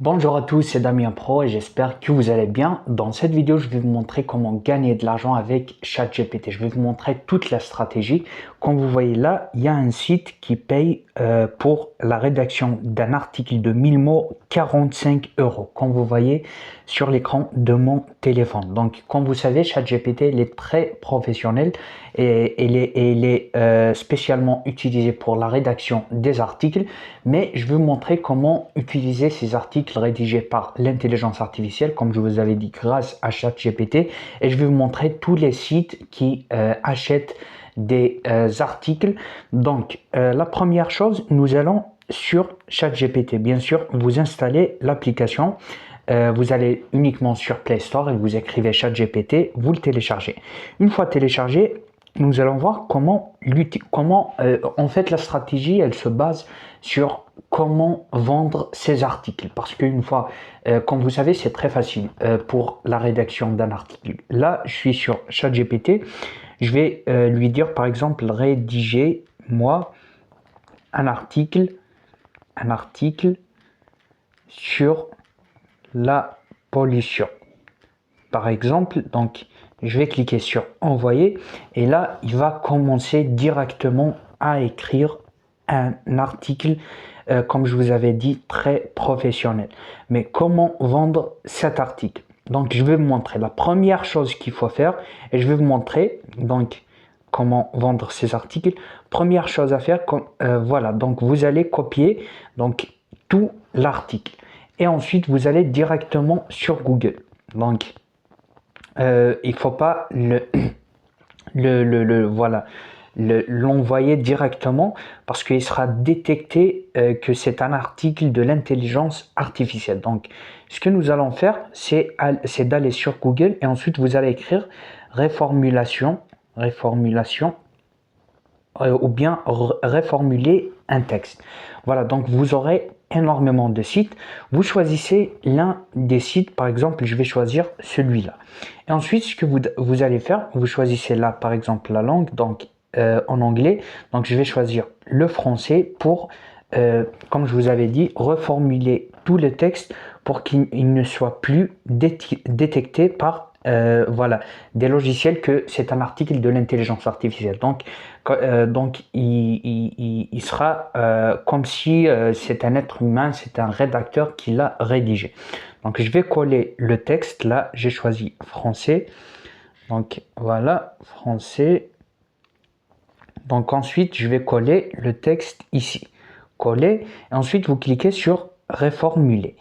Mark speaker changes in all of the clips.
Speaker 1: Bonjour à tous, c'est Damien Pro et j'espère que vous allez bien. Dans cette vidéo, je vais vous montrer comment gagner de l'argent avec ChatGPT. Je vais vous montrer toute la stratégie. Comme vous voyez là, il y a un site qui paye pour la rédaction d'un article de 1000 mots 45 euros. Comme vous voyez sur l'écran de mon téléphone. Donc, comme vous savez, ChatGPT il est très professionnel et il est spécialement utilisé pour la rédaction des articles. Mais je vais vous montrer comment utiliser ces articles rédigés par l'intelligence artificielle, comme je vous avais dit, grâce à ChatGPT. Et je vais vous montrer tous les sites qui achètent des articles. Donc, la première chose, nous allons sur ChatGPT. Bien sûr, vous installez l'application. Vous allez uniquement sur Play Store et vous écrivez ChatGPT, vous le téléchargez. Une fois téléchargé, nous allons voir comment en fait la stratégie elle se base sur comment vendre ces articles parce qu'une fois comme vous savez c'est très facile pour la rédaction d'un article. Là je suis sur ChatGPT, je vais lui dire par exemple rédiger moi un article sur la pollution par exemple. Donc je vais cliquer sur envoyer et là il va commencer directement à écrire un article comme je vous avais dit très professionnel. Mais comment vendre cet article? Donc je vais vous montrer la première chose qu'il faut faire et je vais vous montrer donc comment vendre ces articles. Première chose à faire, voilà, donc vous allez copier donc tout l'article et ensuite vous allez directement sur Google. Donc il faut pas voilà l'envoyer directement parce qu'il sera détecté que c'est un article de l'intelligence artificielle. Donc ce que nous allons faire c'est d'aller sur Google et ensuite vous allez écrire réformulation ou bien reformuler un texte. Voilà, donc vous aurez énormément de sites. Vous choisissez l'un des sites, par exemple, je vais choisir celui-là. Et ensuite, ce que vous allez faire, vous choisissez là, par exemple, la langue, donc en anglais. Donc, je vais choisir le français pour, comme je vous avais dit, reformuler tous les textes pour qu'il ne soit plus détecté par voilà, des logiciels que c'est un article de l'intelligence artificielle. Donc il sera comme si c'est un être humain, c'est un rédacteur qui l'a rédigé. Donc je vais coller le texte, là j'ai choisi français, donc voilà, français. Donc ensuite je vais coller le texte ici, coller, et ensuite vous cliquez sur reformuler.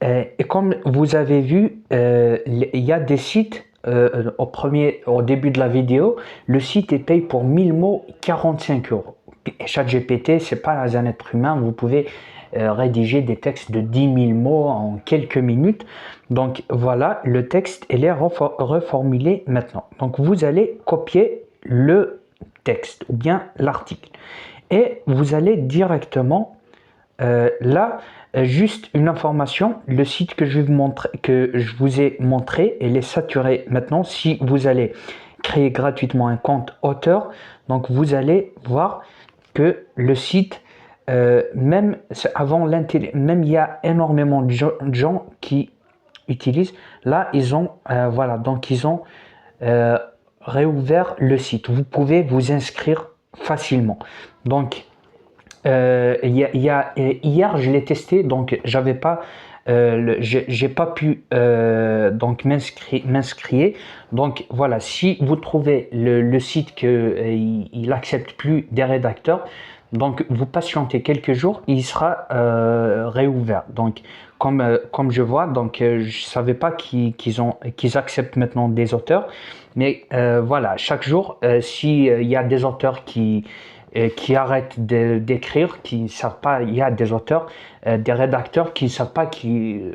Speaker 1: Et comme vous avez vu, il y a des sites, au début de la vidéo, le site est payé pour 1000 mots 45 euros. Et ChatGPT, c'est pas un être humain, vous pouvez rédiger des textes de 10 000 mots en quelques minutes. Donc voilà, le texte il est reformulé maintenant. Donc vous allez copier le texte ou bien l'article. Et vous allez directement là, juste une information, le site que je vous ai montré, il est saturé maintenant. Si vous allez créer gratuitement un compte auteur, donc vous allez voir que le site, même il y a énormément de gens qui utilisent. Là, ils ont, voilà, donc ils ont réouvert le site. Vous pouvez vous inscrire facilement. Donc, hier, je l'ai testé, donc j'avais pas, j'ai pas pu donc m'inscrire. Donc voilà, si vous trouvez le site que il accepte plus des rédacteurs, donc vous patientez quelques jours, il sera réouvert. Donc comme je vois, donc je savais pas qu'ils acceptent maintenant des auteurs, mais voilà, chaque jour, si il y a des auteurs qui arrêtent d'écrire, qui ne savent pas, il y a des auteurs, des rédacteurs qui ne savent pas qu'ils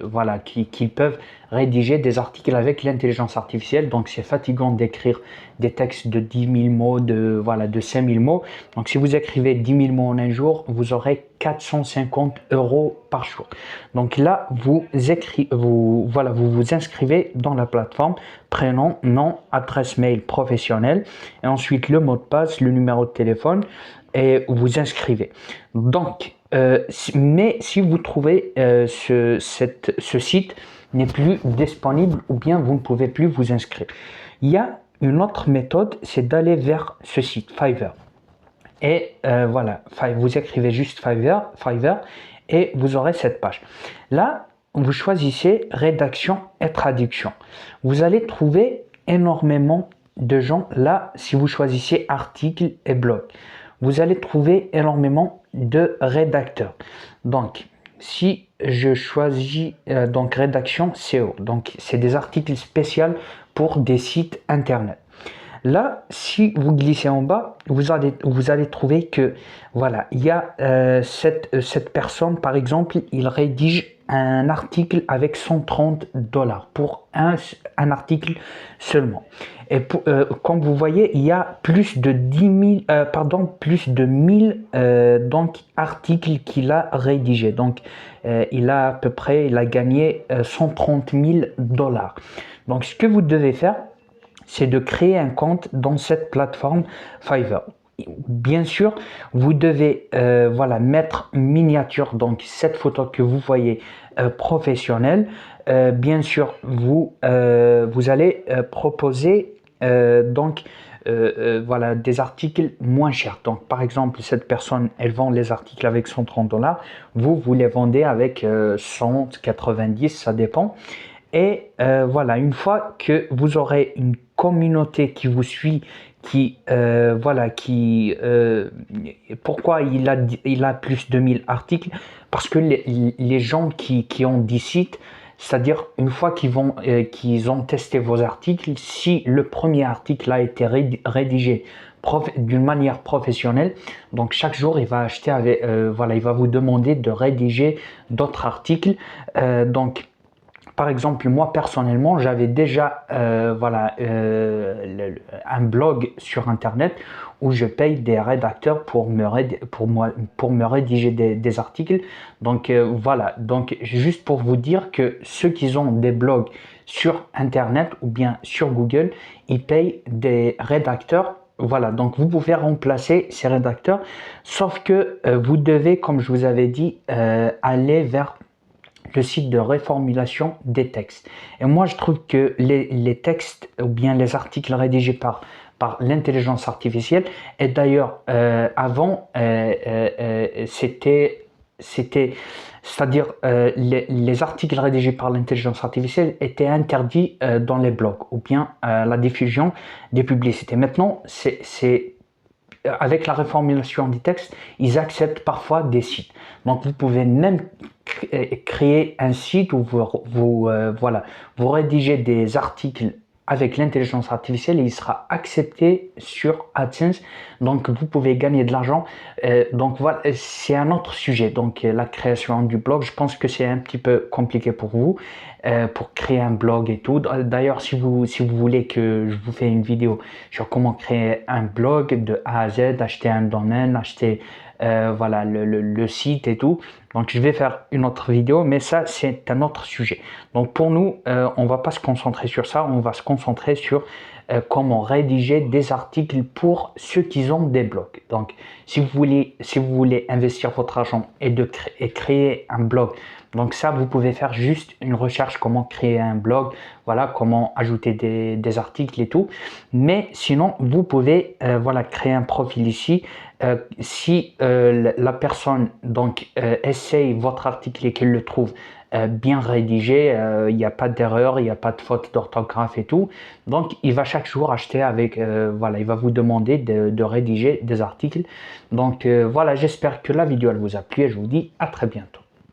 Speaker 1: peuvent rédiger des articles avec l'intelligence artificielle. Donc c'est fatigant d'écrire des textes de 10 000 mots, de 5 000 mots. Donc si vous écrivez 10 000 mots en un jour, vous aurez 450 euros par jour. Donc là, vous vous inscrivez dans la plateforme, prénom, nom, adresse mail professionnelle, et ensuite le mot de passe, le numéro de téléphone, et vous inscrivez. Donc, Mais si vous trouvez ce site n'est plus disponible ou bien vous ne pouvez plus vous inscrire, il y a une autre méthode, c'est d'aller vers ce site Fiverr. Et voilà, vous écrivez juste Fiverr et vous aurez cette page. Là, vous choisissez rédaction et traduction. Vous allez trouver énormément de gens. Là, si vous choisissez articles et blog, vous allez trouver énormément de rédacteurs. Donc, si je choisis donc rédaction SEO, donc c'est des articles spéciaux pour des sites internet. Là, si vous glissez en bas, vous allez trouver que voilà, il y a cette personne, par exemple, il rédige un article avec 130$ pour un article seulement. Et comme vous voyez, il y a plus de 1000 donc articles qu'il a rédigé. Donc, il a gagné 130 000$. Donc, ce que vous devez faire, c'est de créer un compte dans cette plateforme Fiverr. Bien sûr, vous devez voilà, mettre miniature, donc cette photo que vous voyez professionnelle. Bien sûr, vous allez proposer voilà, des articles moins chers. Donc, par exemple, cette personne, elle vend les articles avec 130$. Vous les vendez avec 190, ça dépend. Et voilà, une fois que vous aurez une communauté qui vous suit, pourquoi il a plus de 1000 articles? Parce que les gens qui ont 10 sites, c'est-à-dire une fois qu'ils ont testé vos articles, si le premier article a été rédigé d'une manière professionnelle, donc chaque jour il va acheter il va vous demander de rédiger d'autres articles. Par exemple, moi personnellement, j'avais déjà un blog sur internet où je paye des rédacteurs pour me rédiger des articles. Donc voilà, donc juste pour vous dire que ceux qui ont des blogs sur internet ou bien sur Google, ils payent des rédacteurs. Voilà, donc vous pouvez remplacer ces rédacteurs, sauf que vous devez, comme je vous avais dit, aller vers le site de reformulation des textes. Et moi, je trouve que les textes ou bien les articles rédigés par l'intelligence artificielle, et d'ailleurs, avant, c'est-à-dire les articles rédigés par l'intelligence artificielle étaient interdits dans les blogs ou bien la diffusion des publicités. Maintenant, avec la reformulation des textes, ils acceptent parfois des sites. Donc, vous pouvez même créer un site où vous rédigez des articles avec l'intelligence artificielle et il sera accepté sur AdSense. Donc, vous pouvez gagner de l'argent. Donc, voilà, c'est un autre sujet. Donc, la création du blog, je pense que c'est un petit peu compliqué pour vous, pour créer un blog et tout. D'ailleurs, si vous voulez que je vous fasse une vidéo sur comment créer un blog de A à Z, acheter un domaine, acheter voilà, le site et tout. Donc, je vais faire une autre vidéo, mais ça, c'est un autre sujet. Donc, pour nous, on va pas se concentrer sur ça. On va se concentrer sur comment rédiger des articles pour ceux qui ont des blogs. Donc, si vous voulez investir votre argent et créer un blog, donc ça, vous pouvez faire juste une recherche comment créer un blog, voilà, comment ajouter des articles et tout. Mais sinon, vous pouvez voilà, créer un profil ici. Si la personne donc essaye votre article et qu'elle le trouve bien rédigé, il n'y a pas d'erreur, il n'y a pas de faute d'orthographe et tout. Donc, il va chaque jour acheter avec, voilà, il va vous demander de rédiger des articles. Donc, voilà, j'espère que la vidéo elle vous a plu et je vous dis à très bientôt.